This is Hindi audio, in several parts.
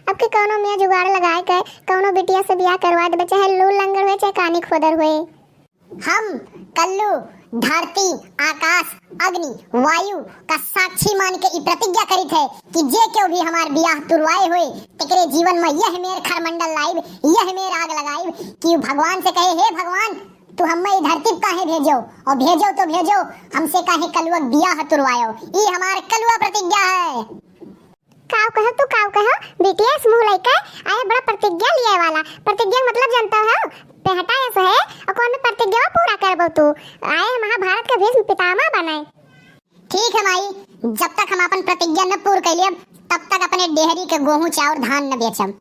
अब के कौनो मियाँ जुगाड़ लगाए के कौनो बिटिया से ब्याह करवा दे, चाहे लूल लंगड़ हुए चाहे कानी खोदर हुए। हम कल्लू धरती आकाश अग्नि वायु का साक्षी मान के ई प्रतिज्ञा करी थे कि जे क्यों भी हमार बियाह तुरवाए हुए तेरे जीवन में यह मेर खरमंडल लाइब, यह मेर आग लगाइब कि भगवान से कहे हे भगवान तू हमें ई धरती काहे भेजो, और भेजो तो भेजो हमसे काहे कलुआ बियाह तुरवायो। ई हमार कलुआ प्रतिज्ञा है। काव कहो तू काव कहो बिटिया मुंह लेके आया बड़ा प्रतिज्ञा लिए वाला। प्रतिज्ञा मतलब जानता हो पेहटा ऐसा है और कौन प्रतिज्ञा पूरा करबो तू आए महाभारत के भीष्म पितामह बने। ठीक है माई, जब तक हम अपन प्रतिज्ञा न पूर्ण कर लियब तब तक अपने डेहरी के गेहूं चाउर धान न बेचब।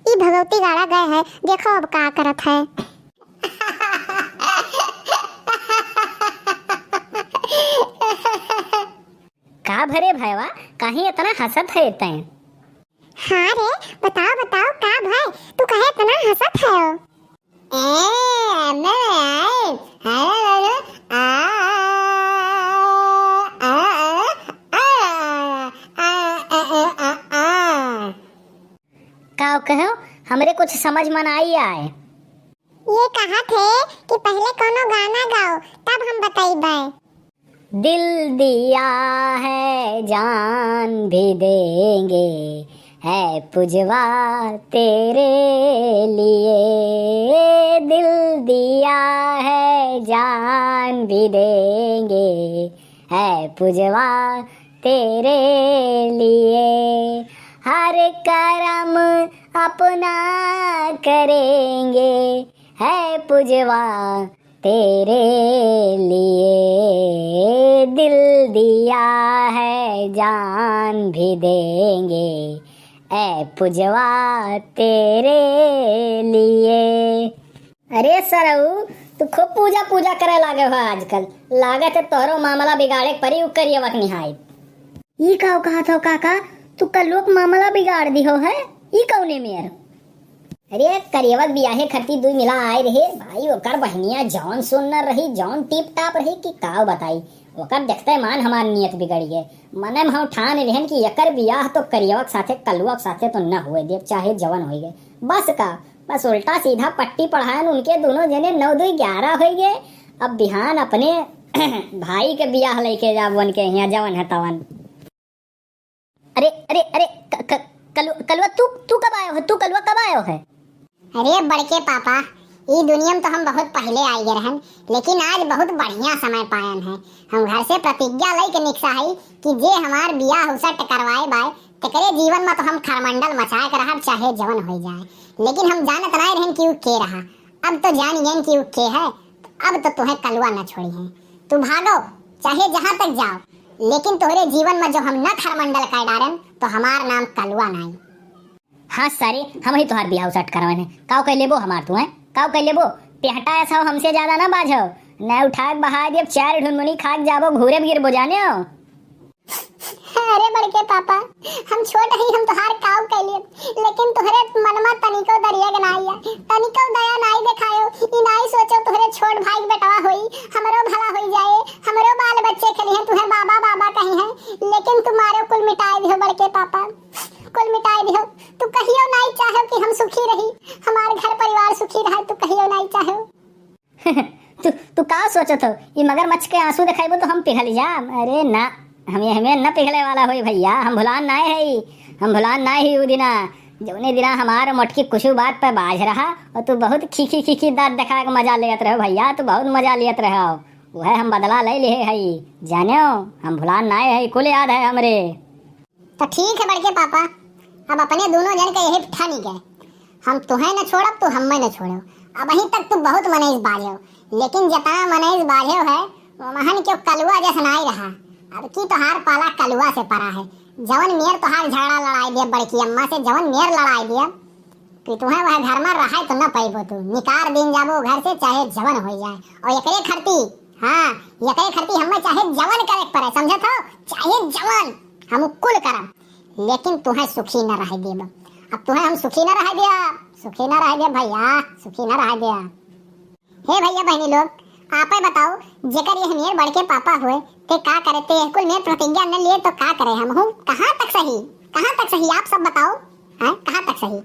ई भगवती गाड़ा गए है, देखो अब का करत है। का भरे भैया कहीं इतना हंसत है इतने? हाँ रे बताओ बताओ का भाई तू कहे इतना हंसत है? का कहो हमरे कुछ समझ में आई आए। ये कहा थे कि पहले कोनो गाना गाओ तब हम बताइबे। दिल दिया है जान भी देंगे है पुजवा तेरे लिए, दिल दिया है जान भी देंगे है पुजवा तेरे लिए, हर करम अपना करेंगे है पुजवा तेरे लिए, दिल दिया है जान भी देंगे ए पुजवा तेरे लिए। अरे सरऊ तू खूब पूजा पूजा करे लागे हो आजकल, लागत है तोहरो मामला बिगाड़े परी उकरिए वक्त निहाई। ई का कहा था काका तू कल लोग मामला बिगाड़ दी हो है ई कौने मेर? अरे करियवत बियाहे खरती दुई मिला आए रहे भाई, ओकर बहनिया जौन सुनर रही जौन टिप टाप रही कि काव बताई, ओकर देखते मान हमार नियत बिगड़ गए। मने हम ठान लेहन कि एकर बियाह तो करियवक साथे कलुवक साथे तो न हुए देव चाहे जवन हो गए, बस का बस उल्टा सीधा पट्टी पढ़ान उनके दोनों जने 9 2 11 हो गए। अब बिहान अपने भाई के बियाह लेके जावन के यहाँ जवन है तवन। अरे अरे अरे कलुआ तू कब आयो है? तू कलुआ कब आयो है? अरे बड़के पापा ई दुनिया में तो हम बहुत पहले आई गए रहन, लेकिन आज बहुत बढ़िया समय पायन है। हम घर से प्रतिज्ञा लेके निकसा है कि जे हमार बियाह उसट करवाए बाय तकरे जीवन में तो हम खरमंडल मचाए कर रहब चाहे जवन हो जाए, लेकिन हम जानत नहीं रहन कि उ के रहा। अब तो जान गए कि उ के है, अब तो तुम्हें कलुआ न छोड़ी है। तू भागो चाहे जहाँ तक जाओ, लेकिन तोहरे जीवन में जो हम न खरमंडल कर डारन तो हमार नाम कलुआ नहीं। हाँ सारे हम ही तुम्हार बियाह सेट करवाने काव कह लेबो हमार तू है काव कह लेबो पेहटा ऐसा हमसे ज्यादा ना बाझो न उठा बहा देब 4 ढुनमुनी खाक जाबो घूरे गिर बोजाने हो। अरे बड़के पापा हम छोट ही हम तोहार काव कह लिए, लेकिन तोहरे मनमा तनिको दरिया गनाइया तनिको दया नाई दिखायो, ई नाई सोचो तोहरे छोट भाई बेटवा होई हमरो भला होई जाए, हमरो बाल बच्चे खली हैं तुहे बाबा बाबा कही हैं, लेकिन तुम्हारे कुल मिटाए दियो बड़के पापा, कुल मिटाए दियो। तू कहियो नहीं चाहो कि हम सुखी रही, हमार घर परिवार सुखी रहे, तू कहियो नहीं चाहो। तू का सोचत हो ई मगरमच्छ के आंसू दिखाइबो तो हम पिघल जाम? अरे ना हमें न पिघले वाला होई भैया, हम भुलान नाय है, हम भुलान नाय ही उ दिना जौने दिना हमार मोटकी कुछ बात पे बाज रहा और तू बहुत खीखी दांत दिखा के मजा लेत रहो भैया, तू बहुत मजा लेत रहो, वह हम बदला ले लिए है जानो, हम भुलान नाय है, कुल याद है हमरे। तो ठीक है बड़के पापा, अब अपने दोनों जन के यही ठानी गए, हम तुम्हें न छोड़ब तो हमें न छोड़ो। अब अभी तक तो बहुत मनेज बाजो, लेकिन जितना मनेज बाजो है वो महन क्यों कलुआ जैसा नहीं रहा। अब की तोहार पाला कलुआ से परा है, जवन मेर तोहार झगड़ा लड़ाई दिया बड़की अम्मा से, जवन मेर लड़ाई दिया कि तुम्हें वह घर में रहा तो न पैबो, तू निकार दिन जाबो घर से चाहे जवन हो जाए, और एकरे खरती हाँ एकरे खरती हमें चाहे जवन करे पड़े, समझत हो, चाहे जवन हम कुल करब, लेकिन तुम्हें सुखी न रह देब। अब तुम्हें हम सुखी न रह दिया, सुखी न रह दिया भैया, सुखी न रह दिया। हे भैया बहनी लोग, आप ही बताओ, जेकर ये मेरे बड़के पापा हुए ते का करे, ते कुल में प्रतिज्ञा न लिए तो का करे हम हूँ? कहाँ तक सही, कहाँ तक सही आप सब बताओ, हैं कहाँ तक सही?